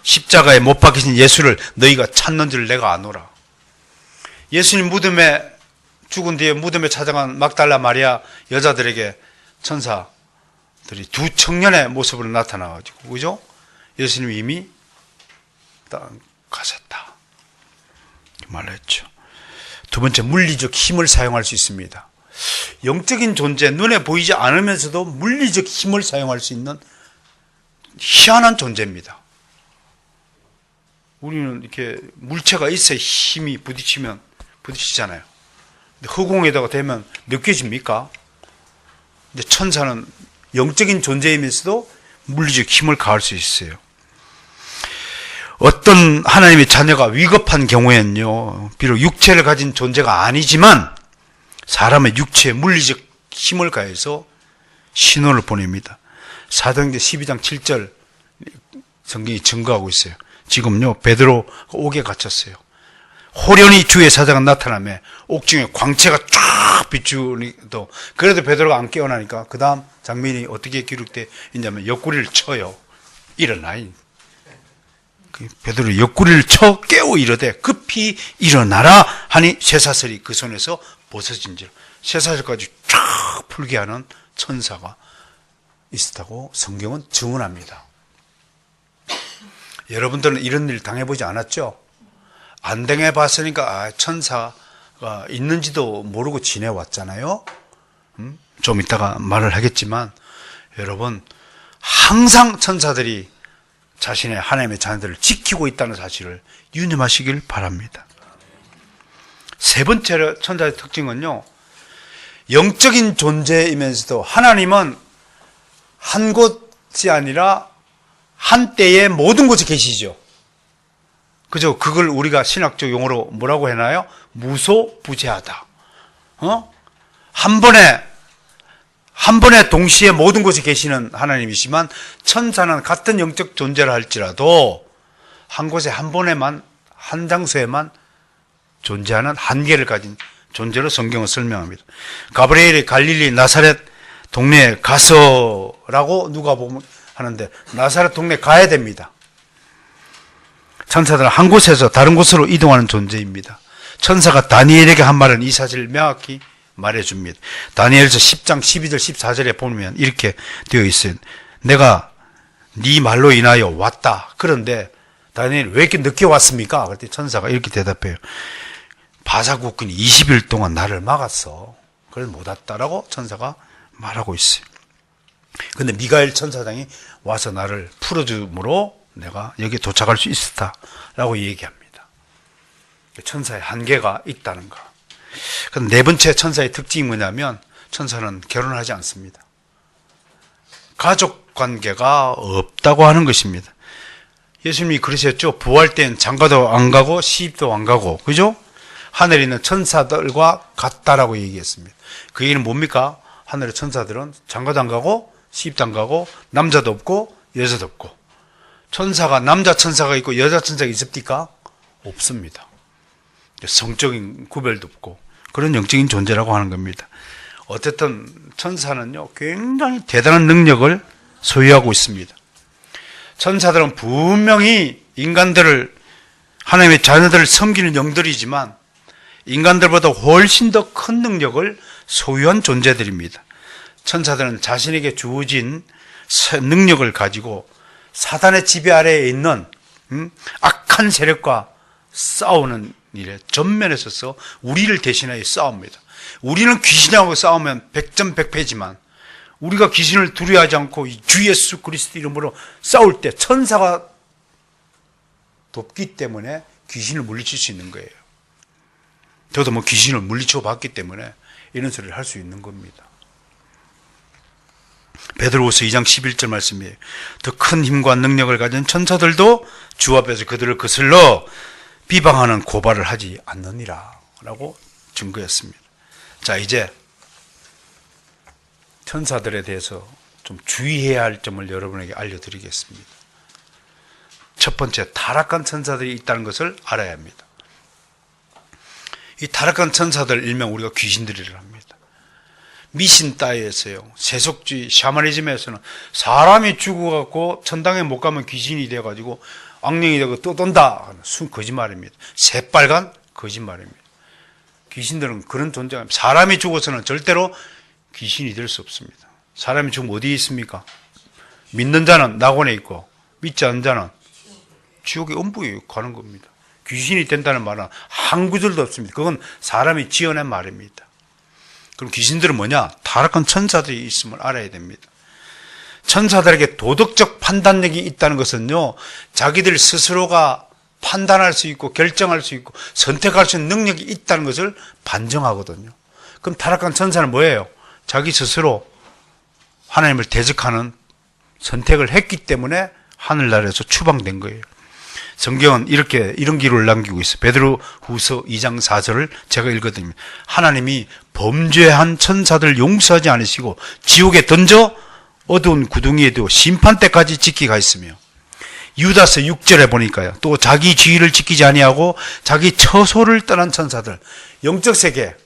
십자가에 못 박히신 예수를 너희가 찾는지를 내가 아노라. 예수님 무덤에 죽은 뒤에 무덤에 찾아간 막달라 마리아 여자들에게 천사들이 두 청년의 모습으로 나타나가지고, 그죠? 예수님이 이미 가셨다 말했죠. 두 번째, 물리적 힘을 사용할 수 있습니다. 영적인 존재, 눈에 보이지 않으면서도 물리적 힘을 사용할 수 있는 희한한 존재입니다. 우리는 이렇게 물체가 있어야 힘이 부딪히잖아요. 근데 허공에다가 대면 느껴집니까? 근데 천사는 영적인 존재이면서도 물리적 힘을 가할 수 있어요. 어떤 하나님의 자녀가 위급한 경우에는요, 비록 육체를 가진 존재가 아니지만 사람의 육체에 물리적 힘을 가해서 신호를 보냅니다. 사도행전 12장 7절 성경이 증거하고 있어요. 지금요, 베드로 옥에 갇혔어요. 호련히 주의 사자가 나타나며 옥중에 광채가 쫙 비추니도, 그래도 베드로가 안 깨어나니까 그 다음 장면이 어떻게 기록되어 있냐면 옆구리를 쳐요. 일어나. 베드로 옆구리를 쳐 깨워 이르되 급히 일어나라 하니 쇠사슬이 그 손에서 벗어진지라. 쇠사슬까지 쫙 풀게 하는 천사가 있었다고 성경은 증언합니다. 여러분들은 이런 일 당해보지 않았죠? 안 당해봤으니까 천사가 있는지도 모르고 지내왔잖아요. 좀 이따가 말을 하겠지만 여러분, 항상 천사들이 자신의 하나님의 자녀들을 지키고 있다는 사실을 유념하시길 바랍니다. 세 번째로 천사의 특징은요, 영적인 존재이면서도 하나님은 한 곳이 아니라 한때에 모든 곳에 계시죠. 그죠? 그걸 우리가 신학적 용어로 뭐라고 해나요? 무소부재하다. 한 번에 동시에 모든 곳에 계시는 하나님이시만 천사는 같은 영적 존재를 할지라도 한 곳에 한 번에만, 한 장소에만 존재하는 한계를 가진 존재로 성경은 설명합니다. 가브리엘이 갈릴리 나사렛 동네에 가서라고 누가 보면 하는데, 나사렛 동네에 가야 됩니다. 천사들은 한 곳에서 다른 곳으로 이동하는 존재입니다. 천사가 다니엘에게 한 말은 이 사실을 명확히 말해줍니다. 다니엘서 10장 12절 14절에 보면 이렇게 되어 있어요. 내가 네 말로 인하여 왔다. 그런데 다니엘이 왜 이렇게 늦게 왔습니까? 그랬더니 천사가 이렇게 대답해요. 바사국군이 20일 동안 나를 막았어. 그래서 못 왔다라고 천사가 말하고 있어요. 근데 미가엘 천사장이 와서 나를 풀어줌으로 내가 여기 도착할 수 있었다라고 얘기합니다. 천사의 한계가 있다는 거. 네 번째 천사의 특징이 뭐냐면, 천사는 결혼하지 않습니다. 가족 관계가 없다고 하는 것입니다. 예수님이 그러셨죠. 부활 때는 장가도 안 가고 시집도 안 가고, 그죠? 하늘에 있는 천사들과 같다라고 얘기했습니다. 그 얘기는 뭡니까? 하늘의 천사들은 장가도 안 가고 시집도 안 가고 남자도 없고 여자도 없고. 천사가 남자 천사가 있고 여자 천사가 있습니까? 없습니다. 성적인 구별도 없고 그런 영적인 존재라고 하는 겁니다. 어쨌든 천사는요, 굉장히 대단한 능력을 소유하고 있습니다. 천사들은 분명히 인간들을, 하나님의 자녀들을 섬기는 영들이지만 인간들보다 훨씬 더 큰 능력을 소유한 존재들입니다. 천사들은 자신에게 주어진 능력을 가지고 사단의 지배 아래에 있는 악한 세력과 싸우는 일에 전면에 서서 우리를 대신하여 싸웁니다. 우리는 귀신하고 싸우면 백전백패지만 우리가 귀신을 두려워하지 않고 주 예수 그리스도 이름으로 싸울 때 천사가 돕기 때문에 귀신을 물리칠 수 있는 거예요. 저도 뭐 귀신을 물리쳐 봤기 때문에 이런 소리를 할 수 있는 겁니다. 베드로후서 2장 11절 말씀이에요. 더 큰 힘과 능력을 가진 천사들도 주 앞에서 그들을 거슬러 비방하는 고발을 하지 않느니라 라고 증거했습니다. 자, 이제 천사들에 대해서 좀 주의해야 할 점을 여러분에게 알려드리겠습니다. 첫 번째, 타락한 천사들이 있다는 것을 알아야 합니다. 이 타락한 천사들 일명 우리가 귀신들이라 합니다. 미신 따위에서요, 세속주의 샤머니즘에서는 사람이 죽어갖고 천당에 못 가면 귀신이 돼가지고 악령이 되고 떠돈다. 순 거짓말입니다. 새빨간 거짓말입니다. 귀신들은 그런 존재가 아닙니다. 사람이 죽어서는 절대로 귀신이 될 수 없습니다. 사람이 죽으면 어디에 있습니까? 믿는 자는 낙원에 있고 믿지 않는 자는 지옥의 음부에 가는 겁니다. 귀신이 된다는 말은 한 구절도 없습니다. 그건 사람이 지어낸 말입니다. 그럼 귀신들은 뭐냐? 타락한 천사들이 있음을 알아야 됩니다. 천사들에게 도덕적 판단력이 있다는 것은요, 자기들 스스로가 판단할 수 있고 결정할 수 있고 선택할 수 있는 능력이 있다는 것을 반증하거든요. 그럼 타락한 천사는 뭐예요? 자기 스스로 하나님을 대적하는 선택을 했기 때문에 하늘나라에서 추방된 거예요. 성경은 이런 기록을 남기고 있어요. 베드로후서 2장 4절을 제가 읽어드립니다. 하나님이 범죄한 천사들 용서하지 않으시고 지옥에 던져 어두운 구덩이에 두어 심판 때까지 지키게 하였으며, 유다서 6절에 보니까요, 또 자기 지위를 지키지 아니하고 자기 처소를 떠난 천사들, 영적 세계를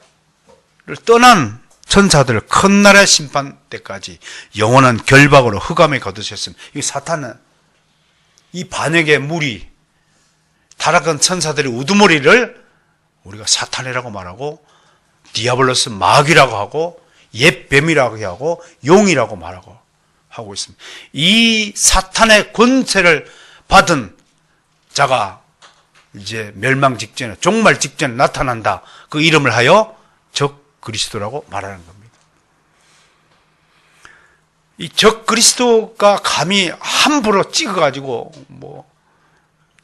떠난 천사들을 큰 날의 심판 때까지 영원한 결박으로 흑암에 거두셨습니다. 이 사탄은 이 반역의 무리, 타락한 천사들의 우두머리를 우리가 사탄이라고 말하고 디아블로스 마귀라고 하고 옛 뱀이라고 하고 용이라고 말하고 하고 있습니다. 이 사탄의 권세를 받은 자가 이제 멸망 직전에, 종말 직전에 나타난다. 그 이름을 하여 적 그리스도라고 말하는 겁니다. 이 적 그리스도가 감히 함부로 찍어가지고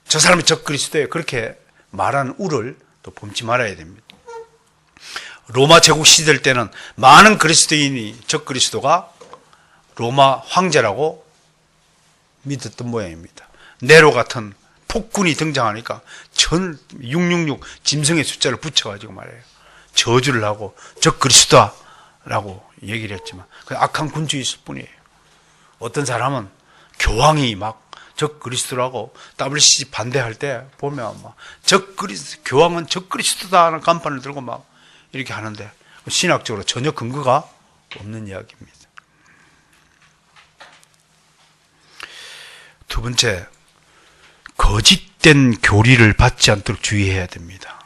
저 사람이 적 그리스도예요, 그렇게 말하는 우를 또 범치 말아야 됩니다. 로마 제국 시절 때는 많은 그리스도인이 적 그리스도가 로마 황제라고 믿었던 모양입니다. 네로 같은 폭군이 등장하니까 666 짐승의 숫자를 붙여가지고 말해요. 저주를 하고 적 그리스도라고 얘기를 했지만 그 악한 군주였을 뿐이에요. 어떤 사람은 교황이 막 적 그리스도라고 WCG 반대할 때 보면 막 교황은 적 그리스도다 하는 간판을 들고 막 이렇게 하는데 신학적으로 전혀 근거가 없는 이야기입니다. 두 번째, 거짓된 교리를 받지 않도록 주의해야 됩니다.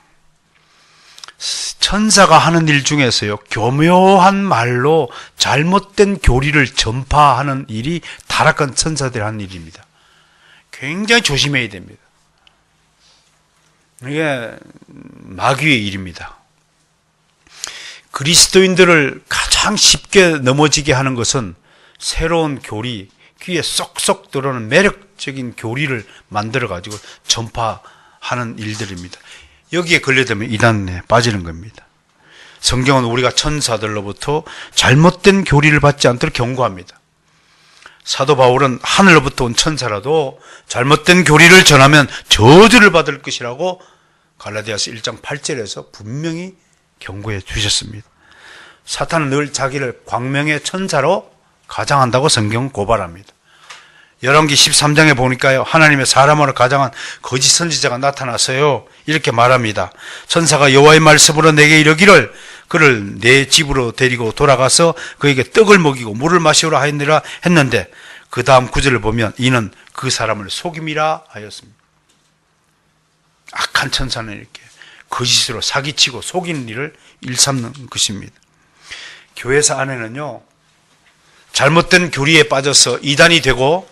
천사가 하는 일 중에서요, 교묘한 말로 잘못된 교리를 전파하는 일이 타락한 천사들이 하는 일입니다. 굉장히 조심해야 됩니다. 이게 마귀의 일입니다. 그리스도인들을 가장 쉽게 넘어지게 하는 것은 새로운 교리, 귀에 쏙쏙 들어오는 매력적인 교리를 만들어가지고 전파하는 일들입니다. 여기에 걸려들면 이단에 빠지는 겁니다. 성경은 우리가 천사들로부터 잘못된 교리를 받지 않도록 경고합니다. 사도 바울은 하늘로부터 온 천사라도 잘못된 교리를 전하면 저주를 받을 것이라고 갈라디아서 1장 8절에서 분명히 경고해 주셨습니다. 사탄은 늘 자기를 광명의 천사로 가장한다고 성경은 고발합니다. 열왕기 13장에 보니까요, 하나님의 사람으로 가장한 거짓 선지자가 나타났어요. 이렇게 말합니다. 천사가 여호와의 말씀으로 내게 이르기를 그를 내 집으로 데리고 돌아가서 그에게 떡을 먹이고 물을 마시오라 하였느라 했는데 그 다음 구절을 보면 이는 그 사람을 속임이라 하였습니다. 악한 천사는 이렇게 거짓으로 사기치고 속이는 일을 일삼는 것입니다. 교회사 안에는요, 잘못된 교리에 빠져서 이단이 되고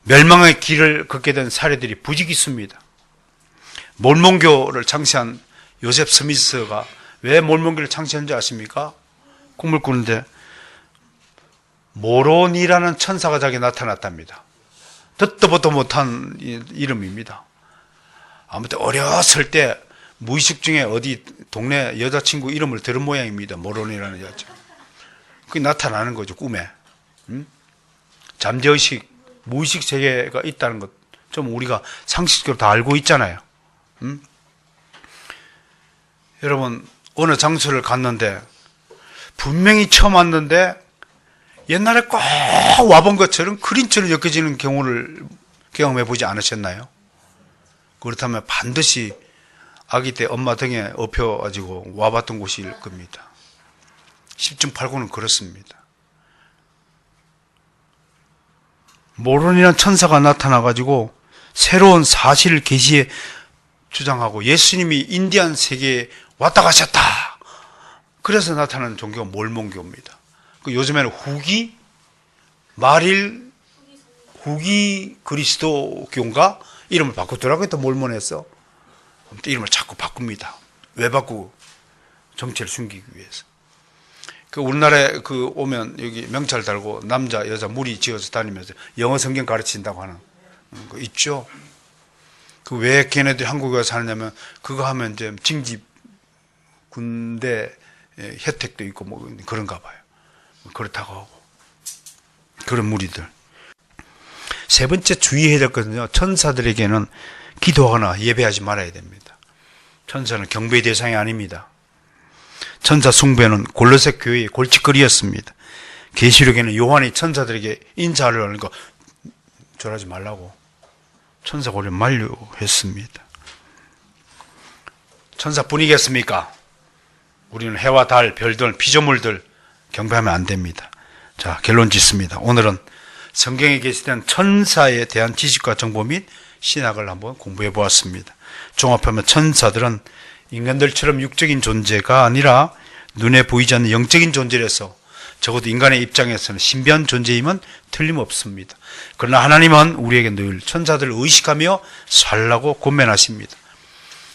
멸망의 길을 걷게 된 사례들이 부지기수입니다. 몰몬교를 창시한 요셉 스미스가 왜 몰몬교를 창시한지 아십니까? 꿈을 꾸는데 모론이라는 천사가 자기에 나타났답니다. 듣도 보도 못한 이름입니다. 아무튼 어렸을 때 무의식 중에 어디 동네 여자친구 이름을 들은 모양입니다. 모론이라는 여자. 그게 나타나는 거죠, 꿈에. 잠재의식, 무의식 세계가 있다는 것, 좀 우리가 상식적으로 다 알고 있잖아요. 여러분, 어느 장소를 갔는데, 분명히 처음 왔는데, 옛날에 꼭 와본 것처럼 그림처럼 엮여지는 경우를 경험해 보지 않으셨나요? 그렇다면 반드시 아기 때 엄마 등에 업혀가지고 와봤던 곳일 겁니다. 10중 8구는 그렇습니다. 모론이라는 천사가 나타나가지고 새로운 사실을 계시해 주장하고 예수님이 인디안 세계에 왔다 가셨다. 그래서 나타나는 종교가 몰몬교입니다. 요즘에는 후기 그리스도교인가? 이름을 바꾸더라고요. 또 몰몬에서. 이름을 자꾸 바꿉니다. 왜 바꾸고? 정체를 숨기기 위해서. 우리나라에 오면 여기 명찰 달고 남자, 여자 무리 지어서 다니면서 영어 성경 가르친다고 하는 거 있죠? 왜 걔네들이 한국에 와서 하느냐면 그거 하면 이제 징집 군대 혜택도 있고 뭐 그런가 봐요. 그렇다고 하고. 그런 무리들. 세 번째 주의해야 될 것은요, 천사들에게는 기도하거나 예배하지 말아야 됩니다. 천사는 경배의 대상이 아닙니다. 천사 숭배는 골로새 교회의 골칫거리였습니다. 계시록에는 요한이 천사들에게 인사를 하는 거 절하지 말라고 천사고를 만류했습니다. 천사뿐이겠습니까? 우리는 해와 달, 별들, 피조물들 경배하면 안 됩니다. 자, 결론 짓습니다. 오늘은 성경에 게시된 천사에 대한 지식과 정보 및 신학을 한번 공부해 보았습니다. 종합하면 천사들은 인간들처럼 육적인 존재가 아니라 눈에 보이지 않는 영적인 존재라서 적어도 인간의 입장에서는 신비한 존재임은 틀림없습니다. 그러나 하나님은 우리에게 늘 천사들을 의식하며 살라고 권면하십니다.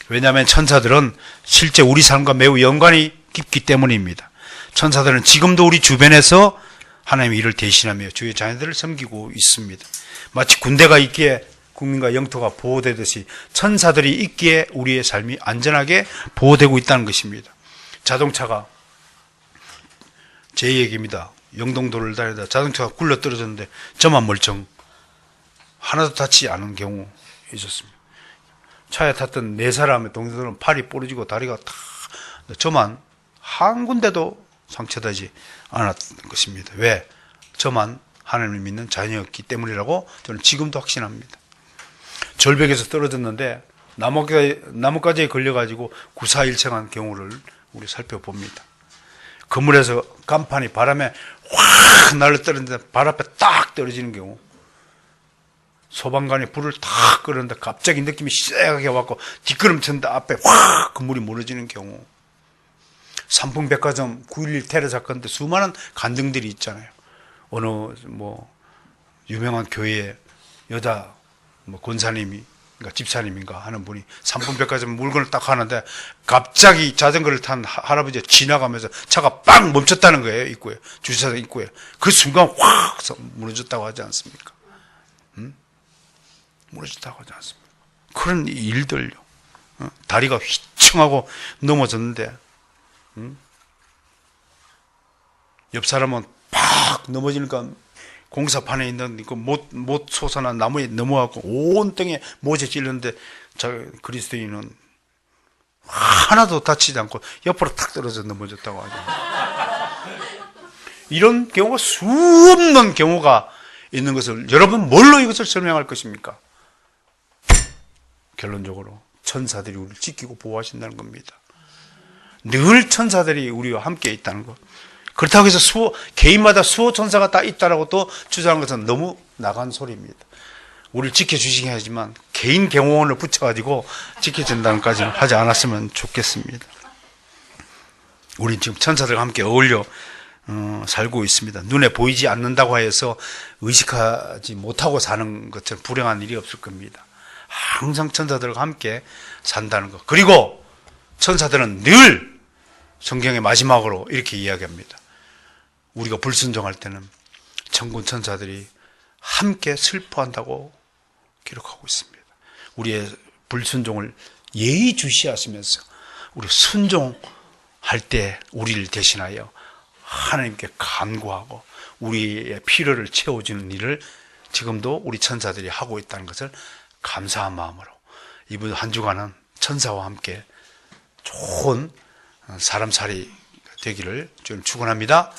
왜냐하면 천사들은 실제 우리 삶과 매우 연관이 깊기 때문입니다. 천사들은 지금도 우리 주변에서 하나님의 일을 대신하며 주의 자녀들을 섬기고 있습니다. 마치 군대가 있기에 국민과 영토가 보호되듯이 천사들이 있기에 우리의 삶이 안전하게 보호되고 있다는 것입니다. 자동차가 제 얘기입니다. 영동도를 다니다 자동차가 굴러 떨어졌는데 저만 멀쩡 하나도 다치지 않은 경우 있었습니다. 차에 탔던 네 사람의 동생들은 팔이 부러지고 다리가 다, 저만 한 군데도 상처되지 않았던 것입니다. 왜? 저만 하나님을 믿는 자녀였기 때문이라고 저는 지금도 확신합니다. 절벽에서 떨어졌는데 나뭇가지에 걸려가지고 구사일생한 경우를 우리 살펴봅니다. 건물에서 간판이 바람에 확 날려 떨어지는데 발 앞에 딱 떨어지는 경우, 소방관이 불을 탁 끄는데 갑자기 느낌이 세게 와서 뒷걸음쳤는데 앞에 확 건물이 무너지는 경우, 삼풍백화점 9.11 테러 사건 때 수많은 간증들이 있잖아요. 어느 유명한 교회에 여자 권사님이, 그러니까 집사님인가 하는 분이 삼풍백화점 물건을 딱 하는데 갑자기 자전거를 탄 할아버지가 지나가면서 차가 빵 멈췄다는 거예요. 입구에, 주차장 입구에. 그 순간 확 무너졌다고 하지 않습니까? 무너졌다고 하지 않습니까? 그런 일들요. 다리가 휘청하고 넘어졌는데 옆 사람은 팍 넘어지니까 공사판에 있는 그 못 솟아난 나무에 넘어가고 온 등에 못에 찔렸는데 그리스도인은 하나도 다치지 않고 옆으로 탁 떨어져 넘어졌다고 하죠. 이런 경우가 수없는 경우가 있는 것을 여러분 뭘로 이것을 설명할 것입니까? 결론적으로 천사들이 우리를 지키고 보호하신다는 겁니다. 늘 천사들이 우리와 함께 있다는 것. 그렇다고 해서 개인마다 수호 천사가 다 있다라고 또 주장하는 것은 너무 나간 소리입니다. 우리를 지켜주시긴 하지만 개인 경호원을 붙여가지고 지켜준다는 까지는 하지 않았으면 좋겠습니다. 우리 지금 천사들과 함께 어울려 살고 있습니다. 눈에 보이지 않는다고 해서 의식하지 못하고 사는 것처럼 불행한 일이 없을 겁니다. 항상 천사들과 함께 산다는 것. 그리고 천사들은 늘 성경의 마지막으로 이렇게 이야기합니다. 우리가 불순종할 때는 천군 천사들이 함께 슬퍼한다고 기록하고 있습니다. 우리의 불순종을 예의주시하시면서 우리 순종할 때 우리를 대신하여 하나님께 간구하고 우리의 필요를 채워주는 일을 지금도 우리 천사들이 하고 있다는 것을 감사한 마음으로 이번 한 주간은 천사와 함께 좋은 사람살이 되기를 좀 축원합니다.